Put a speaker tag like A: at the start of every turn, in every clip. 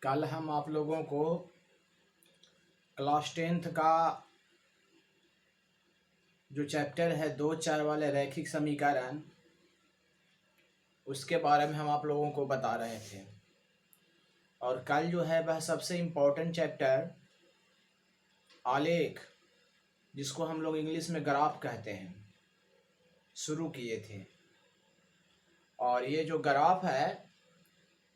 A: कल हम आप लोगों को क्लास 10th का जो चैप्टर है 2 4 वाले रैखिक समीकरण, उसके बारे में हम आप लोगों को बता रहे थे। और कल जो है वह सबसे इम्पोर्टेंट चैप्टर आलेख, जिसको हम लोग इंग्लिश में ग्राफ कहते हैं, शुरू किए थे। और ये जो ग्राफ है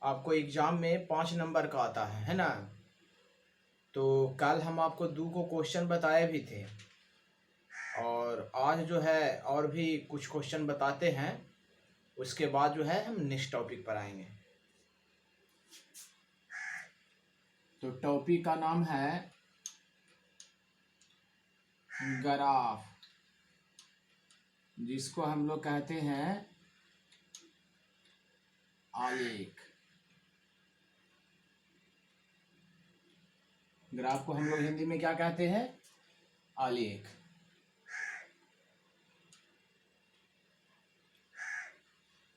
A: आपको एग्ज़ाम में 5 नंबर का आता है ना। तो कल हम आपको 2 को क्वेश्चन बताए भी थे, और आज जो है और भी कुछ क्वेश्चन बताते हैं। उसके बाद जो है हम नेक्स्ट टॉपिक पर आएंगे। तो टॉपिक का नाम है ग्राफ, जिसको हम लोग कहते हैं आलेख। ग्राफ को हम लोग हिंदी में क्या कहते हैं? आलेख।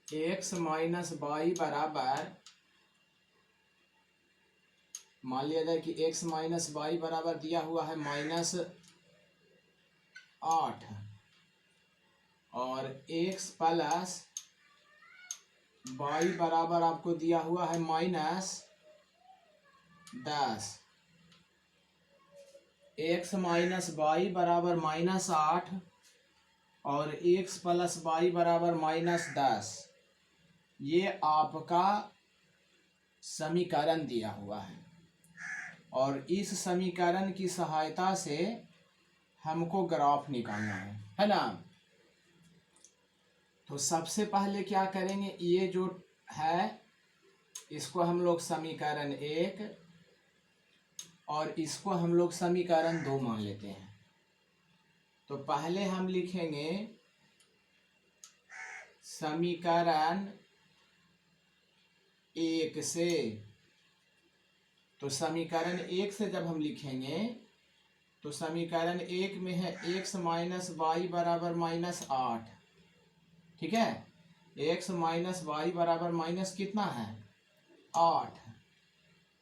A: x माइनस वाई बराबर, मान लिया जाए कि x माइनस वाई बराबर दिया हुआ है -8, और x प्लस वाई बराबर आपको दिया हुआ है -10। x माइनस वाई बराबर -8 और x प्लस वाई बराबर -10, ये आपका समीकरण दिया हुआ है। और इस समीकरण की सहायता से हमको ग्राफ निकालना है ना। तो सबसे पहले क्या करेंगे, ये जो है इसको हम लोग समीकरण 1 और इसको हम लोग समीकरण 2 मान लेते हैं। तो पहले हम लिखेंगे समीकरण 1 से। तो समीकरण 1 से जब हम लिखेंगे तो समीकरण 1 में है x माइनस वाई बराबर -8, ठीक है। x माइनस वाई बराबर माइनस कितना है? 8।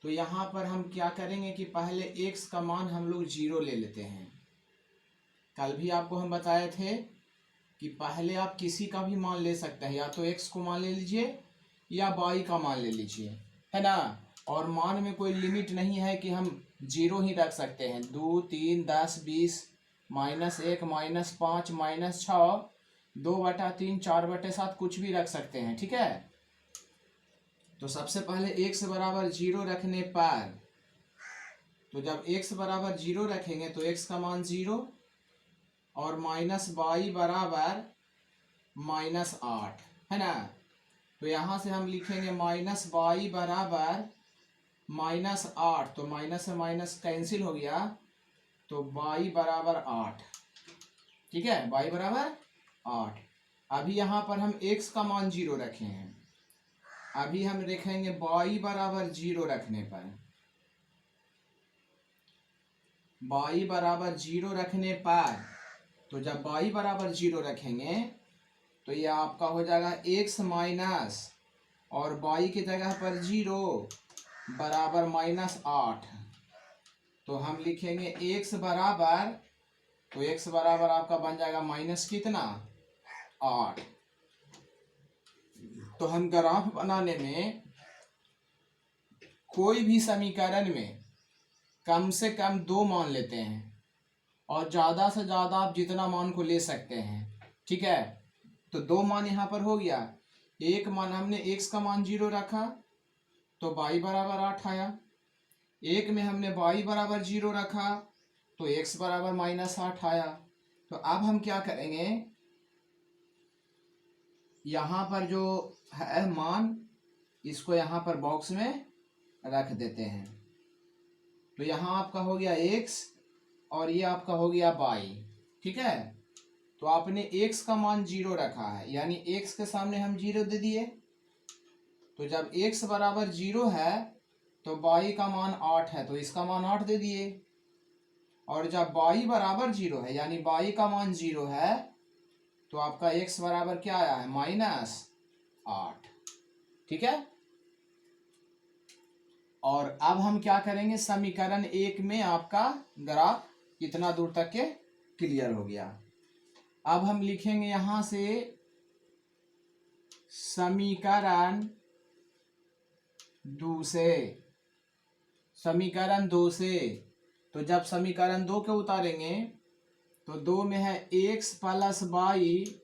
A: तो यहाँ पर हम क्या करेंगे कि पहले x का मान हम लोग 0 ले लेते हैं। कल भी आपको हम बताए थे कि पहले आप किसी का भी मान ले सकते हैं, या तो x को मान ले लीजिए या y का मान ले लीजिए, है ना। और मान में कोई लिमिट नहीं है कि हम 0 ही रख सकते हैं। 2 3 10 20 -1 -5 -6 2/3 4/7 कुछ भी रख सकते हैं, ठीक है। तो सबसे पहले x बराबर 0 रखने पर, तो जब x बराबर 0 रखेंगे तो x का मान 0 और -y बराबर -8, है ना। तो यहाँ से हम लिखेंगे -y बराबर -8, तो माइनस से माइनस कैंसिल हो गया, तो y बराबर 8, ठीक है। y बराबर 8। अभी यहाँ पर हम x का मान 0 रखे हैं। अभी हम लिखेंगे y बराबर 0 रखने पर, y बराबर 0 रखने पर, तो जब y बराबर 0 रखेंगे तो ये आपका हो जाएगा x माइनस और y की जगह पर 0 बराबर -8। तो हम लिखेंगे x बराबर, तो x बराबर आपका बन जाएगा माइनस कितना? 8। तो हम ग्राफ बनाने में कोई भी समीकरण में कम से कम 2 मान लेते हैं, और ज़्यादा से ज़्यादा आप जितना मान को ले सकते हैं, ठीक है। तो 2 मान यहाँ पर हो गया। एक मान हमने x का मान 0 रखा तो y बराबर 8 आया। एक में हमने y बराबर 0 रखा तो x बराबर -8 आया। तो अब हम क्या करेंगे, यहाँ पर जो है मान, इसको यहाँ पर बॉक्स में रख देते हैं। तो यहाँ आपका हो गया x और ये आपका हो गया y, ठीक है। तो आपने x का मान 0 रखा है, यानी x के सामने हम 0 दे दिए। तो जब x बराबर 0 है तो y का मान 8 है, तो इसका मान 8 दे दिए। और जब y बराबर 0 है, यानी y का मान 0 है, तो आपका x बराबर क्या आया है? -8, ठीक है। और अब हम क्या करेंगे, समीकरण 1 में आपका ग्राफ इतना दूर तक के क्लियर हो गया। अब हम लिखेंगे यहां से समीकरण 2 से, समीकरण 2 से। तो जब समीकरण 2 के उतारेंगे तो 2 में है x प्लस वाई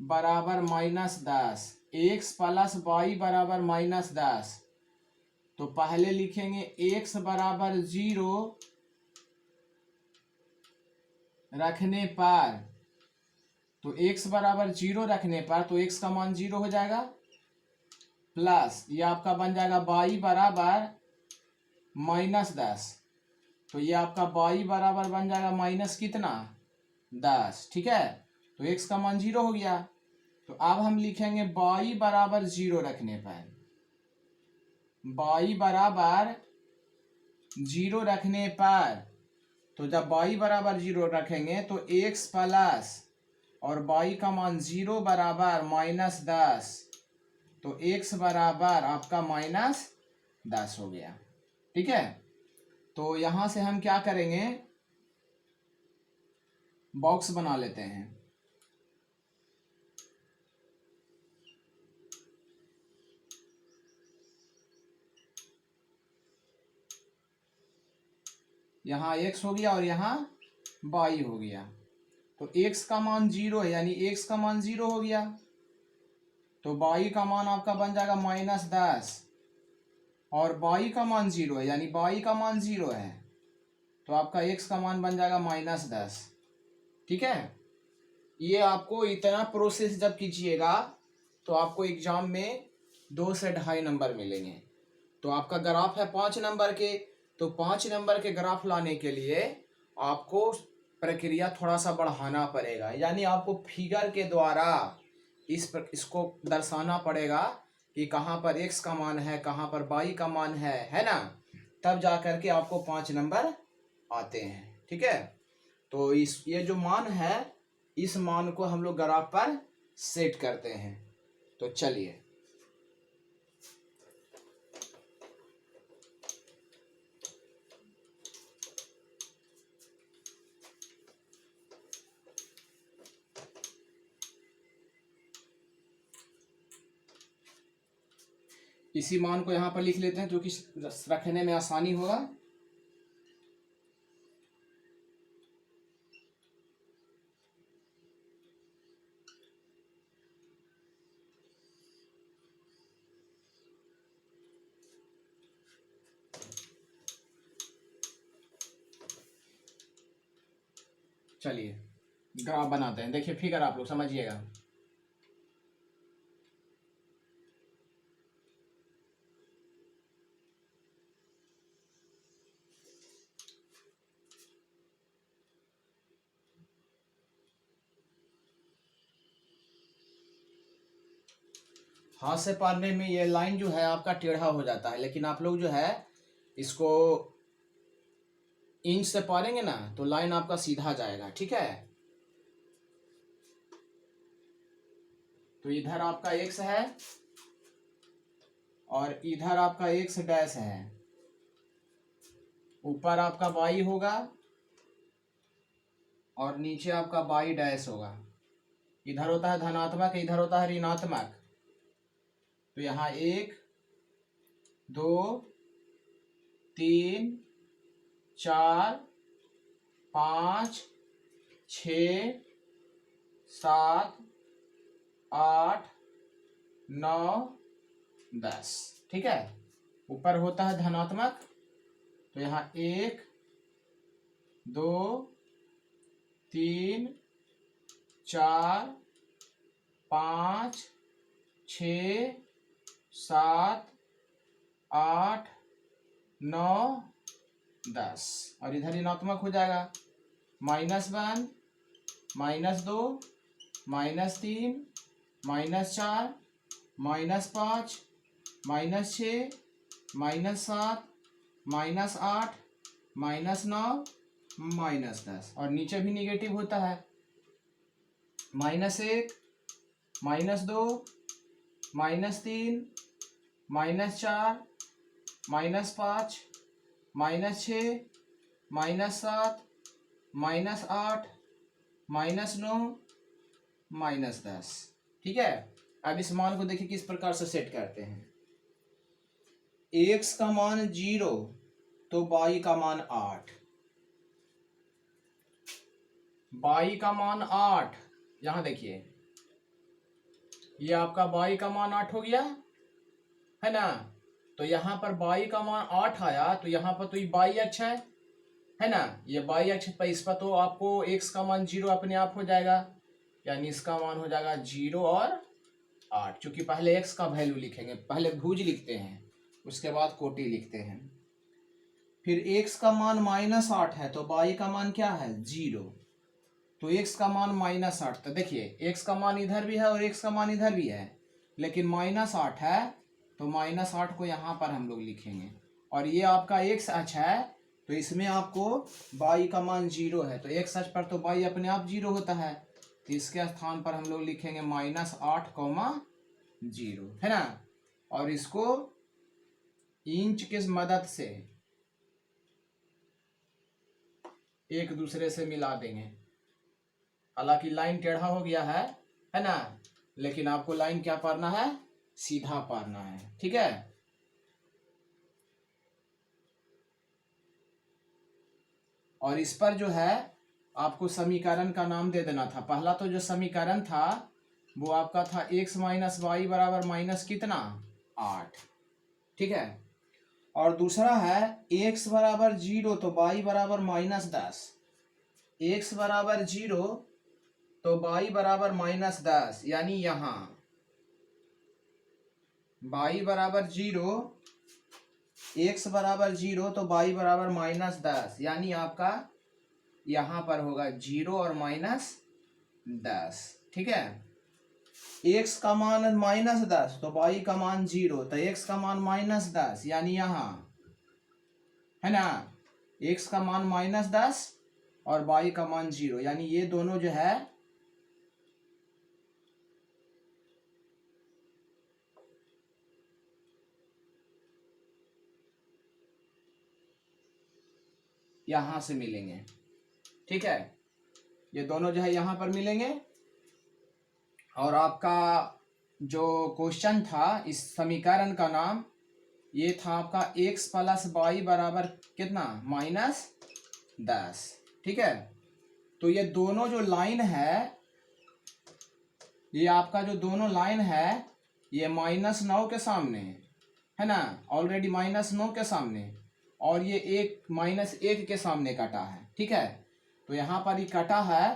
A: बराबर -10, x प्लस वाई बराबर -10। तो पहले लिखेंगे x बराबर 0 रखने पर, तो x बराबर 0 रखने पर तो x का मान 0 हो जाएगा, प्लस ये आपका बन जाएगा y बराबर -10। तो ये आपका y बराबर बन जाएगा माइनस कितना, 10। ठीक है, तो x का मान 0 हो गया। तो अब हम लिखेंगे y बराबर 0 रखने पर, y बराबर 0 रखने पर, तो जब y बराबर 0 रखेंगे तो x प्लस और y का मान 0 बराबर -10, तो x बराबर आपका -10 हो गया। ठीक है, तो यहां से हम क्या करेंगे, बॉक्स बना लेते हैं। यहाँ x हो गया और यहाँ y हो गया। तो x का मान 0 है, यानी x का मान 0 हो गया। तो y का मान आपका बन जाएगा -10 और y का मान 0 है, यानी y का मान 0 है, तो आपका x का मान बन जाएगा -10। ठीक है, ये आपको इतना प्रोसेस जब कीजिएगा तो आपको एग्जाम में 2 से 2.5 नंबर मिलेंगे। तो आपका ग्राफ है 5 नंबर के, तो 5 नंबर के ग्राफ लाने के लिए आपको प्रक्रिया थोड़ा सा बढ़ाना पड़ेगा, यानी आपको फिगर के द्वारा इसको दर्शाना पड़ेगा कि कहाँ पर x का मान है, कहाँ पर y का मान है ना, तब जा करके आपको 5 नंबर आते हैं। ठीक है, तो ये जो मान है, इस मान को हम लोग ग्राफ पर सेट करते हैं। तो चलिए, इसी मान को यहाँ पर लिख लेते हैं जो कि रखने में आसानी होगा। चलिए ग्राफ बनाते हैं, देखिए फिगर आप लोग समझिएगा। हाथ से पारने में ये लाइन जो है आपका टेढ़ा हो जाता है, लेकिन आप लोग जो है इसको इंच से पारेंगे ना तो लाइन आपका सीधा जाएगा। ठीक है, तो इधर आपका x है और इधर आपका x डैश है, ऊपर आपका y होगा और नीचे आपका y डैश होगा। इधर होता है धनात्मक, इधर होता है ऋणात्मक। तो यहाँ 1 2 3 4 5 6 7 8 9 10। ठीक है, ऊपर होता है धनात्मक, तो यहाँ 1 2 3 4 5 6 7 8 9 10, और इधर ऋणात्मक हो जाएगा -1 -2 -3 -4 -5 -6 -7 -8 -9 -10, और नीचे भी निगेटिव होता है -1 -2 -3 -4 -5, -6, -7, -8, -9, -10। ठीक है। अब इस मान को देखिए किस प्रकार से सेट करते हैं। x का मान 0 तो y का मान 8, y का मान 8, यहां देखिए ये आपका y का मान 8 हो गया है ना। तो यहाँ पर y का मान 8 आया तो यहाँ पर तो ये y अक्ष है ना, ये y अक्ष पर, इस पर तो आपको x का मान 0 अपने आप हो जाएगा, यानी इसका मान हो जाएगा 0 और 8। क्योंकि पहले x का वैल्यू लिखेंगे, पहले भुज लिखते हैं उसके बाद कोटि लिखते हैं। फिर x का मान -8 है तो y का मान क्या है 0, तो x का मान -8। तो देखिए x का मान इधर भी है और x का मान इधर भी है, लेकिन -8 है तो -8 को यहाँ पर हम लोग लिखेंगे। और ये आपका x अक्ष है तो इसमें आपको y का मान 0 है, तो x अक्ष पर तो y अपने आप 0 होता है, तो इसके स्थान पर हम लोग लिखेंगे -8, 0 है ना। और इसको इंच के मदद से एक दूसरे से मिला देंगे। हालांकि लाइन टेढ़ा हो गया है ना, लेकिन आपको लाइन क्या पारना है, सीधा पारना है। ठीक है। और इस पर जो है आपको समीकरण का नाम दे देना था। पहला तो जो समीकरण था वो आपका था x माइनस वाई बराबर माइनस कितना 8। ठीक है। और दूसरा है x बराबर 0 तो y बराबर -10, x बराबर 0 तो y बराबर -10, यानी यहाँ y बराबर 0, x बराबर 0 तो y बराबर -10, यानी आपका यहाँ पर होगा 0 और -10। ठीक है। x का मान -10 तो y का मान 0, तो x का मान -10 यानी यहाँ है ना, x का मान -10 और y का मान 0, यानी ये दोनों जो है यहां से मिलेंगे। ठीक है। ये दोनों जो है यहां पर मिलेंगे। और आपका जो क्वेश्चन था इस समीकरण का नाम ये था आपका x प्लस वाई बराबर कितना -10। ठीक है। तो ये दोनों जो लाइन है, ये आपका जो दोनों लाइन है ये -9 के सामने है ना, ऑलरेडी -9 के सामने, और ये एक -1 के सामने कटा है। ठीक है। तो यहाँ पर ये कटा है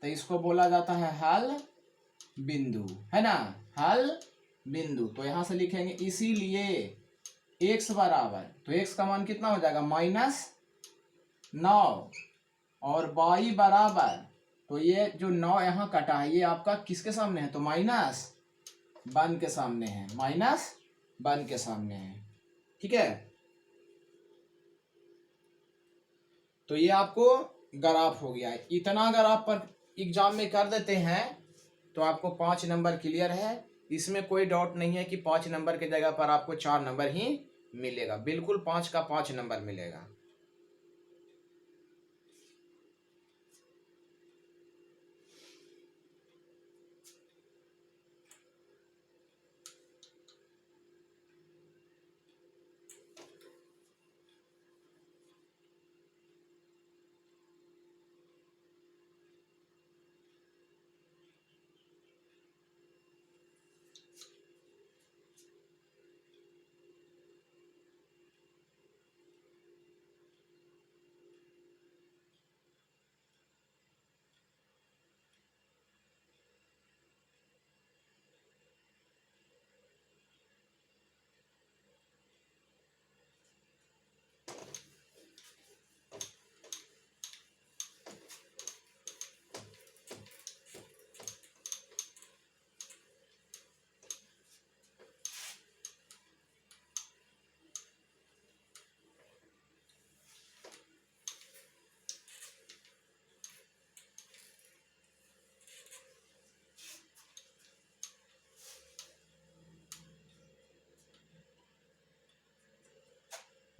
A: तो इसको बोला जाता है हल बिंदु, है ना, हल बिंदु। तो यहाँ से लिखेंगे इसीलिए x बराबर, तो x का मान कितना हो जाएगा -9, और y बराबर, तो ये जो 9 यहाँ कटा है ये आपका किसके सामने है, तो -1 के सामने है, -1 के सामने है। ठीक है। तो ये आपको ग्राफ हो गया है। इतना अगर आप पर एग्जाम में कर देते हैं तो आपको 5 नंबर क्लियर है। इसमें कोई डाउट नहीं है कि 5 नंबर की जगह पर आपको 4 नंबर ही मिलेगा, बिल्कुल 5 का 5 नंबर मिलेगा।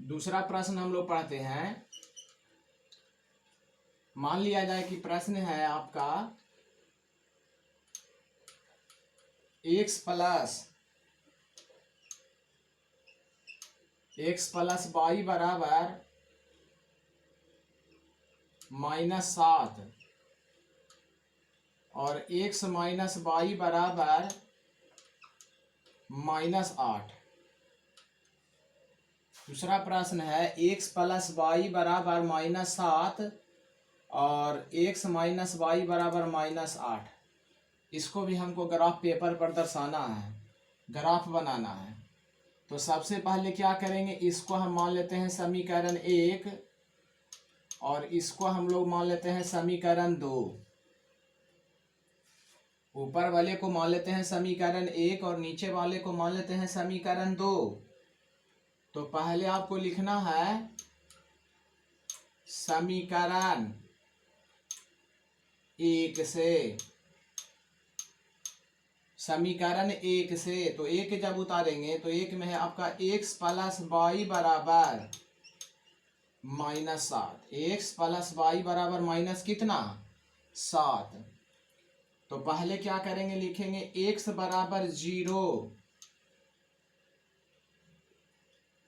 A: दूसरा प्रश्न हम लोग पढ़ते हैं। मान लिया जाए कि प्रश्न है आपका x प्लस वाई बराबर -7 और x माइनस वाई बराबर -8। दूसरा प्रश्न है x प्लस वाई बराबर -7 और x माइनस वाई बराबर -8। इसको भी हमको ग्राफ पेपर पर दर्शाना है, ग्राफ बनाना है। तो सबसे पहले क्या करेंगे, इसको हम मान लेते हैं समीकरण 1 और इसको हम लोग मान लेते हैं समीकरण 2। ऊपर वाले को मान लेते हैं समीकरण 1 और नीचे वाले को मान लेते हैं समीकरण 2। तो पहले आपको लिखना है समीकरण 1 से, समीकरण 1 से। तो 1 जब उतारेंगे तो 1 में है आपका x प्लस वाई बराबर -7। x प्लस वाई बराबर माइनस कितना, 7। तो पहले क्या करेंगे, लिखेंगे x बराबर 0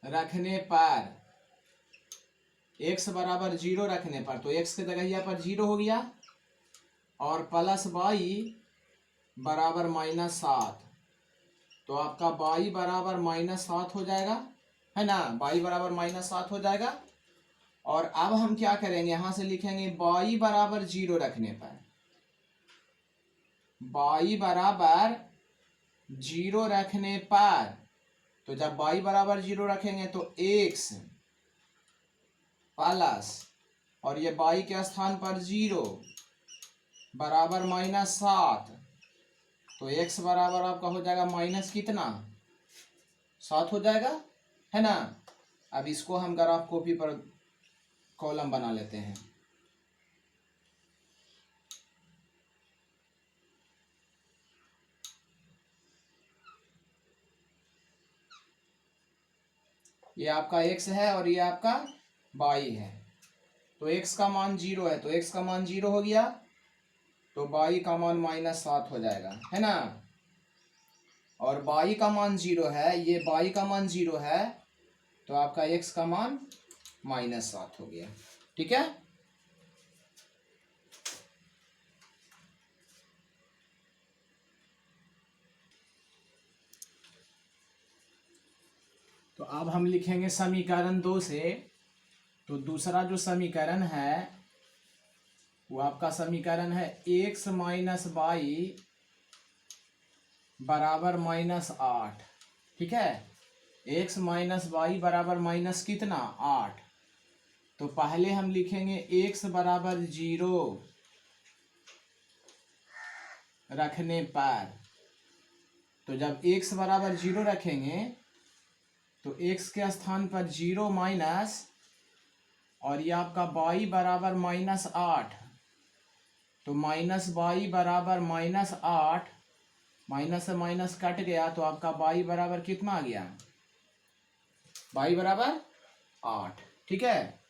A: रखने पर, x बराबर 0 रखने पर, तो x के जगह यहाँ पर 0 हो गया और प्लस वाई बराबर -7। तो आपका y बराबर -7 हो जाएगा, है ना, y बराबर -7 हो जाएगा। और अब हम क्या करेंगे, यहां से लिखेंगे y बराबर 0 रखने पर, y बराबर 0 रखने पर, तो जब y बराबर 0 रखेंगे तो x प्लस और ये y के स्थान पर 0 बराबर -7। तो x बराबर आपका हो जाएगा माइनस कितना, 7 हो जाएगा, है ना। अब इसको हम ग्राफ कॉपी पर कॉलम बना लेते हैं। ये आपका x है और ये आपका y है। तो x का मान 0 है, तो x का मान 0 हो गया, तो y का मान -7 हो जाएगा, है ना। और y का मान 0 है, ये y का मान 0 है, तो आपका x का मान -7 हो गया, ठीक है। तो अब हम लिखेंगे समीकरण 2 से। तो दूसरा जो समीकरण है वो आपका समीकरण है x माइनस वाई बराबर -8, ठीक है। x माइनस वाई बराबर माइनस कितना, 8। तो पहले हम लिखेंगे x बराबर 0 रखने पर। तो जब x बराबर 0 रखेंगे तो x के स्थान पर 0 माइनस और ये आपका y बराबर -8। तो माइनस वाई बराबर -8, माइनस से माइनस कट गया, तो आपका y बराबर कितना आ गया, y बराबर 8, ठीक है।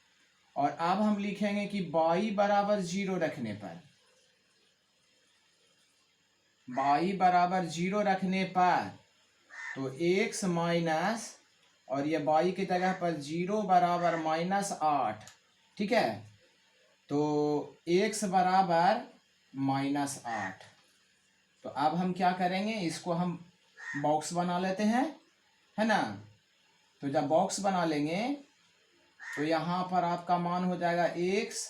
A: और अब हम लिखेंगे कि y बराबर 0 रखने पर, y बराबर 0 रखने पर, तो x माइनस और ये y की जगह पर 0 बराबर -8, ठीक है। तो x बराबर -8। तो अब हम क्या करेंगे, इसको हम बॉक्स बना लेते हैं, है ना। तो जब बॉक्स बना लेंगे तो यहाँ पर आपका मान हो जाएगा x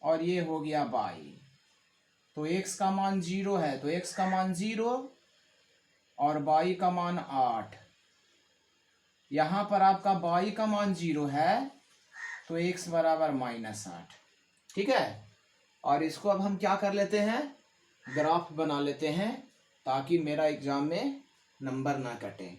A: और ये हो गया y। तो x का मान 0 है, तो x का मान 0 और y का मान 8। यहाँ पर आपका y का मान 0 है, तो x बराबर -8, ठीक है। और इसको अब हम क्या कर लेते हैं, ग्राफ बना लेते हैं, ताकि मेरा एग्जाम में नंबर ना कटे।